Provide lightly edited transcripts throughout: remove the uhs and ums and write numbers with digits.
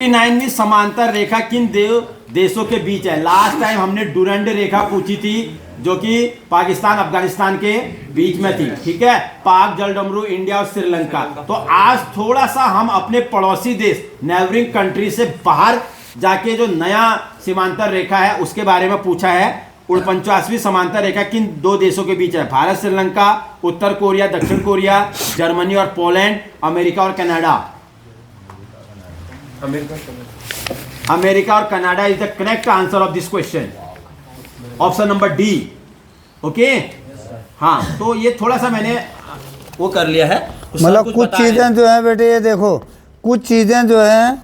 9वीं समांतर रेखा किन देशों के बीच है? लास्ट टाइम हमने डुरंड रेखा पूछी थी जो कि पाकिस्तान अफगानिस्तान के बीच में थी, ठीक है। पाक, जलडमरू, इंडिया और श्रीलंका। तो आज थोड़ा सा हम अपने पड़ोसी देश नेबरिंग कंट्री से बाहर जाके जो नया सीमांतर रेखा है उसके बारे में पूछा है। 49वीं समांतर रेखा किन दो देशों के बीच है? भारत, श्रीलंका, उत्तर कोरिया, दक्षिण कोरिया, जर्मनी और पोलैंड, अमेरिका और कनाडा। अमेरिका और Canada is the correct answer of this question, option number D. Okay, हाँ, तो ये थोड़ा सा मैंने वो कर लिया है, मतलब कुछ चीजें जो है बेटे, ये देखो, कुछ चीजें जो है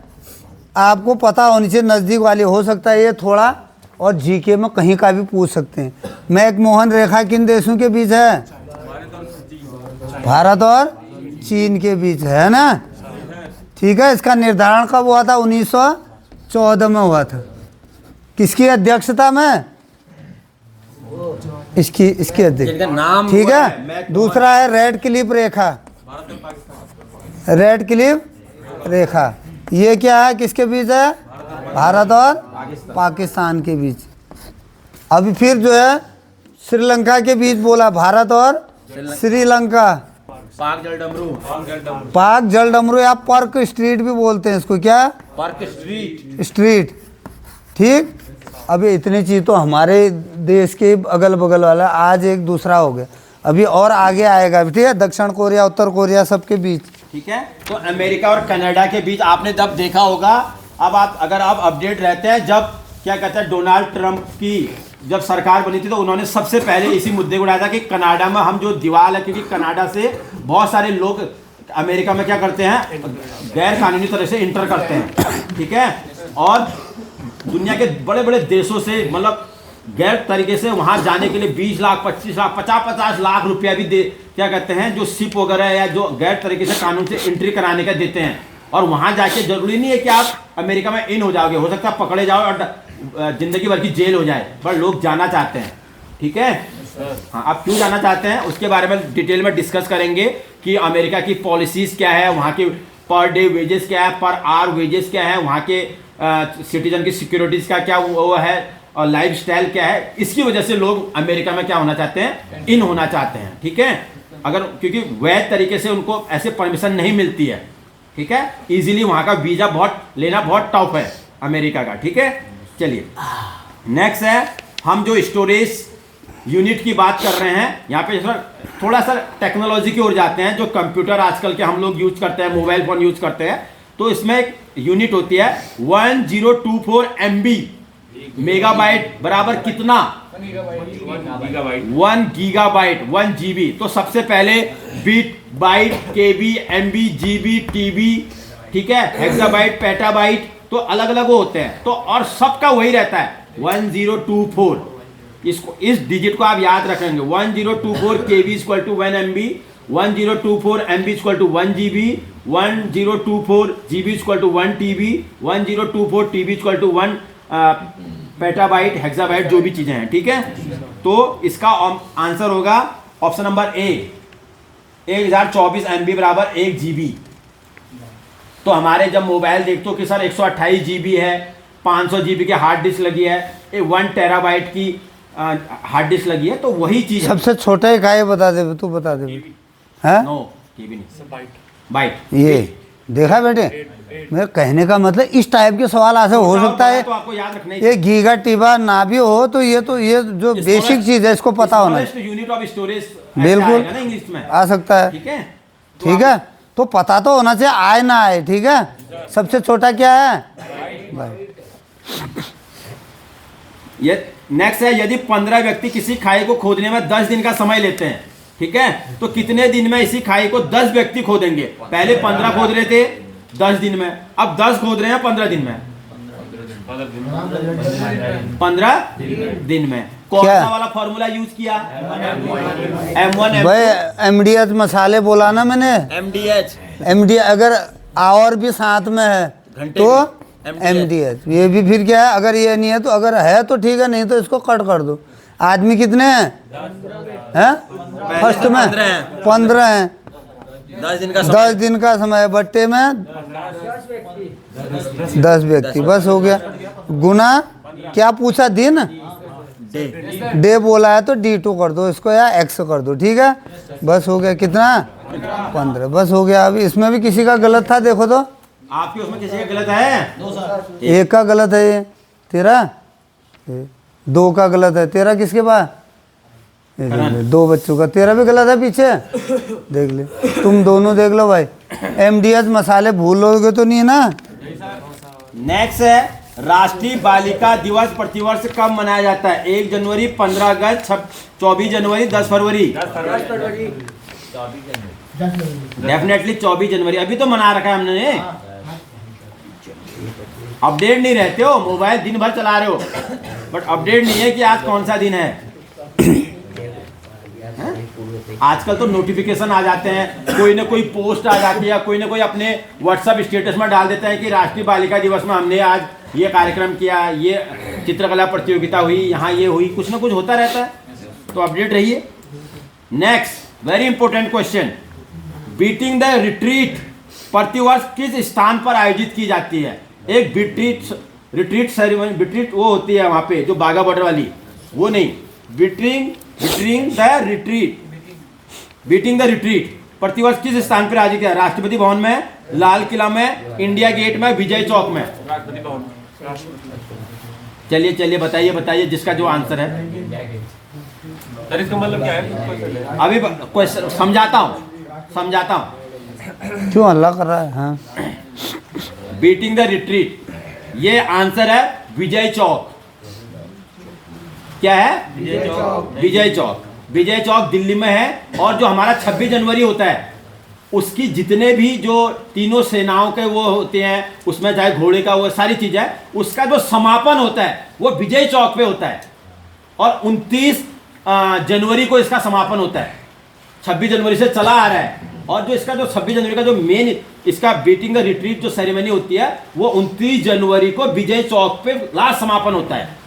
आपको पता होनी चाहिए, नजदीक वाली हो सकता है ये थोड़ा, और जीके में कहीं का भी पूछ सकते हैं। मैकमोहन रेखा किन देशों के बीच है? भारत और चीन के बीच है ना, ठीक है। इसका निर्धारण कब हुआ था? 1914 में हुआ था। किसकी अध्यक्षता में? इसकी अध्यक्ष, ठीक है। दूसरा है रेड क्लिफ रेखा। रेड क्लिफ रेखा ये क्या है, किसके बीच है? भारत और पाकिस्तान के बीच। अभी फिर जो है श्रीलंका के बीच बोला, भारत और श्रीलंका। पाक जलडमरू, पाक जलडमरू या पर्क स्ट्रीट भी बोलते हैं इसको, क्या? पर्क स्ट्रीट, ठीक। अभी इतनी चीज तो हमारे देश के अगल बगल वाला, आज एक दूसरा हो गया, अभी और आगे आएगा, ठीक है। दक्षिण कोरिया, उत्तर कोरिया सबके बीच, ठीक है। तो अमेरिका और कनाडा के बीच आपने जब देखा होगा, अब आप अगर आप अपडेट रहते हैं, जब क्या कहते हैं डोनाल्ड ट्रंप की जब सरकार बनी थी तो उन्होंने सबसे पहले इसी मुद्दे को उठाया था कि कनाडा में हम जो दीवार है, क्योंकि कनाडा से बहुत सारे लोग अमेरिका में क्या करते हैं, गैर कानूनी तरह से इंटर करते हैं, ठीक है। और दुनिया के बड़े बड़े देशों से मतलब गैर तरीके से वहां जाने के लिए 20 लाख, 25 लाख, 50 लाख रुपया भी दे, क्या कहते हैं, जो शिप वगैरह या जो गैर तरीके से कानून से एंट्री कराने का देते हैं। और वहां जाके जरूरी नहीं है कि आप अमेरिका में इन हो जाओगे, हो सकता है पकड़े जाओ और जिंदगी भर की जेल हो जाए, पर लोग जाना चाहते हैं, ठीक है। हाँ, आप क्यों जाना चाहते हैं उसके बारे में डिटेल में डिस्कस करेंगे कि अमेरिका की पॉलिसीज क्या है, वहाँ के पर डे वेजेस क्या है, पर आवर वेजेस क्या है, वहाँ के सिटीजन की सिक्योरिटीज का क्या वो है, और लाइफ स्टाइल क्या है। इसकी वजह से लोग अमेरिका में क्या होना चाहते हैं, इन होना चाहते हैं, ठीक है। अगर क्योंकि वैध तरीके से उनको ऐसे परमिशन नहीं मिलती है, ठीक है। इजीली वहाँ का वीजा बहुत लेना बहुत टफ है अमेरिका का, ठीक है। चलिए नेक्स्ट है, हम जो स्टोरेज यूनिट की बात कर रहे हैं, यहाँ पे थोड़ा सा टेक्नोलॉजी की ओर जाते हैं। जो कंप्यूटर आजकल के हम लोग यूज करते हैं, मोबाइल फोन यूज करते हैं, तो इसमें एक यूनिट होती है 1024 MB मेगाबाइट बराबर कितना? 1 गीगाबाइट, 1 GB। तो सबसे पहले बिट, बाइट, केबी, MB, GB, TB, ठीक है, हेक्साबाइट, पेटाबाइट, तो अलग अलग होते हैं। तो और सबका वही रहता है 1024। इसको इस डिजिट को आप याद रखेंगे, 1024 KB equal to 1 MB, 1024 MB equal to 1 GB, 1024 GB equal to 1 TB, 1024 TB equal to 1 petabyte, hexabyte, जो भी चीजें हैं, ठीक है। तो इसका आंसर होगा ऑप्शन नंबर ए, 1024 MB बराबर 1 GB। तो हमारे जब मोबाइल देखते हो कि सर 128 GB है, 500 GB की हार्ड डिस्क लगी है, 1 टेराबाइट की हार्ड डिस्क लगी है, तो वही चीज। सबसे छोटा ही काय बता दे, तू बता दे। है नो, केबी नहीं, बाइट। ये देखा बेटे, मेरे कहने का मतलब इस टाइप के सवाल ऐसे हो सकता है। तो आपको याद रखना ये गीगा टीबा ना भी हो, तो ये जो बेसिक चीज है इसको पता होना है। यूनिट ऑफ स्टोरेज बिल्कुल ना इंग्लिश में आ सकता है, ठीक है, ठीक है। तो पता तो होना चाहिए, आए ना आए, ठीक है। सबसे छोटा क्या है? बाइट। ये नेक्स्ट है, यदि 15 व्यक्ति किसी खाई को खोदने में 10 दिन का समय लेते हैं, ठीक है, तो कितने दिन में इसी खाई को 10 व्यक्ति खोदेंगे? पहले 15 खोद रहे थे 10 दिन में, अब 10 खोद रहे हैं 15 दिन में। 15 दिन में कौन सा वाला फॉर्मूला यूज किया? M1 भाई MDH मसाले बोला ना मैंने, MDH अगर और भी साथ में है तो MDH। ये भी फिर क्या है, अगर ये नहीं है तो, अगर है तो ठीक है, नहीं तो इसको कट कर दो। आदमी कितने हैं? फर्स्ट में 15 हैं, 10 दिन का समय, बट्टे में 10 व्यक्ति, बस हो गया। गुना क्या पूछा, दिन डे बोला है तो D2 कर दो इसको या X कर दो, ठीक है। बस हो गया, कितना 15, बस हो गया। अभी इसमें भी किसी का गलत था, देखो तो आपके उसमें किसी का गलत है? एक का गलत है, ये तेरा 2 का गलत है, तेरा किसके पास? ये देख ले, 2 बच्चों का, तेरा भी गलत है पीछे, देख ले। तुम दोनों देख लो भाई, MDH मसाले भूलोगे तो नहीं है ना। नेक्स्ट है राष्ट्रीय बालिका दिवस प्रतिवर्ष कब मनाया जाता है? 1 जनवरी, 15 अगस्त, 24 जनवरी, 10 फरवरी। डेफिनेटली 24 जनवरी। अभी तो मना रखा है हमने। अपडेट नहीं रहते हो, मोबाइल दिन भर चला रहे हो, बट अपडेट नहीं है कि आज कौन सा दिन है। आजकल तो नोटिफिकेशन आ जाते हैं, कोई ना कोई पोस्ट आ जाती है, कोई ना कोई अपने व्हाट्सएप स्टेटस में डाल देता है कि राष्ट्रीय बालिका दिवस में हमने आज ये कार्यक्रम किया, ये चित्रकला प्रतियोगिता हुई, यहाँ ये हुई, कुछ ना कुछ होता रहता है, तो अपडेट रहिए। Next very important question, beating the retreat प्रतिवर्ष किस स्थान पर आयोजित की जाती है? एक रिट्रीट सेरेमनी, रिट्रीट वो होती है वहाँ पे जो बाघा बॉर्डर वाली, वो नहीं, बीटिंग द रिट्रीट प्रतिवर्ष किस स्थान पर आयोजित किया? राष्ट्रपति भवन में, लाल किला में, इंडिया गेट में, विजय चौक में। राष्ट्रपति भवन। चलिए चलिए बताइए जिसका जो आंसर है। सर इसका मतलब क्या है? अभी क्वेश्चन समझाता हूँ। क्यों हल्ला कर रहा है? हाँ, बीटिंग द रिट्रीट, ये आंसर है विजय चौक। क्या है? विजय चौक। विजय चौक दिल्ली में है। और जो हमारा 26 जनवरी होता है, उसकी जितने भी जो तीनों सेनाओं के वो होते हैं, उसमें चाहे घोड़े का वो सारी चीज़ है, उसका जो समापन होता है वो विजय चौक पे होता है। और 29 जनवरी को इसका समापन होता है। 26 जनवरी से चला आ रहा है। और जो इसका जो 26 जनवरी का जो मेन इसका बीटिंग द रिट्रीट जो सेरेमनी होती है, वो 29 जनवरी को विजय चौक पे लास्ट समापन होता है।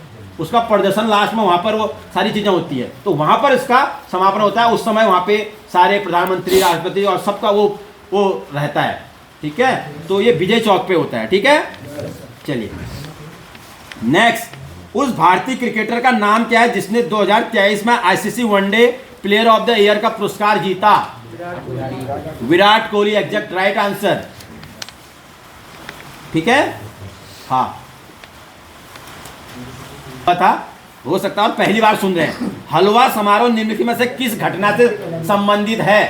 उसका प्रदर्शन लास्ट में वहाँ पर वो सारी चीज़ें होती है, तो वहाँ पर इसका समापन होता है। उस समय वहाँ पे सारे प्रधानमंत्री, राष्ट्रपति और सबका वो रहता है, ठीक है। तो ये विजय चौक पे होता है, ठीक है। चलिए नेक्स्ट, उस भारतीय क्रिकेटर का नाम क्या है जिसने 2023 में ICC one day player of the year का पुरस्कार जीता? Virat Kohli. Exact right answer, ठीक है। हाँ था, हो सकता है और पहली बार सुन रहे हैं। हलवा समारोह निम्नलिखित में से किस घटना से संबंधित है?